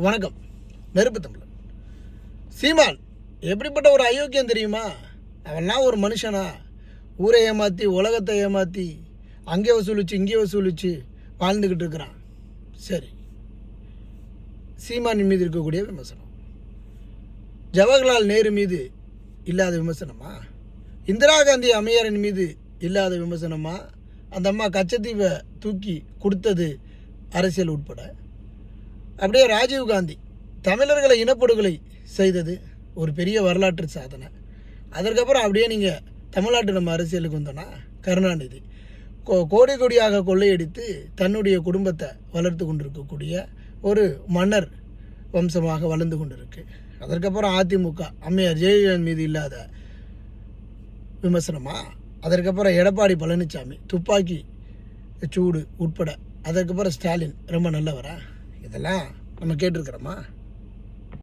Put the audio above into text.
வணக்கம். நெருப்பு தமிழன் சீமான் எப்படிப்பட்ட ஒரு அயோக்கியம் தெரியுமா? அவன்லாம் ஒரு மனுஷனா? ஊரை ஏமாற்றி உலகத்தை ஏமாற்றி அங்கே வசூலிச்சு இங்கே வசூலிச்சு வாழ்ந்துக்கிட்டு இருக்கிறான். சரி, சீமானின் மீது இருக்கக்கூடிய விமர்சனம் ஜவஹர்லால் நேரு மீது இல்லாத விமர்சனமா? இந்திரா காந்தி அம்மையாரின் மீது இல்லாத விமர்சனமா? அந்த அம்மா கச்சத்தீவை தூக்கி கொடுத்தது அரசியல் உட்பட. அப்படியே ராஜீவ்காந்தி தமிழர்களை இனப்படுகொலை செய்தது ஒரு பெரிய வரலாற்று சாதனை. அதற்கப்புறம் அப்படியே நீங்கள் தமிழ்நாட்டு நம்ம அரசியலுக்கு வந்தோன்னா கருணாநிதி கோடி கோடியாக கொள்ளையடித்து தன்னுடைய குடும்பத்தை வளர்த்து கொண்டிருக்கக்கூடிய ஒரு மன்னர் வம்சமாக வளர்ந்து கொண்டிருக்கு. அதற்கப்புறம் அதிமுக அம்மையார் ஜெயலலிதா மீது இல்லாத விமர்சனமா? அதற்கப்புறம் எடப்பாடி பழனிசாமி துப்பாக்கி சூடு உட்பட. அதற்கப்புறம் ஸ்டாலின் ரொம்ப நல்லவரா? இதெல்லாம் நம்ம கேட்டிருக்கிறோமா?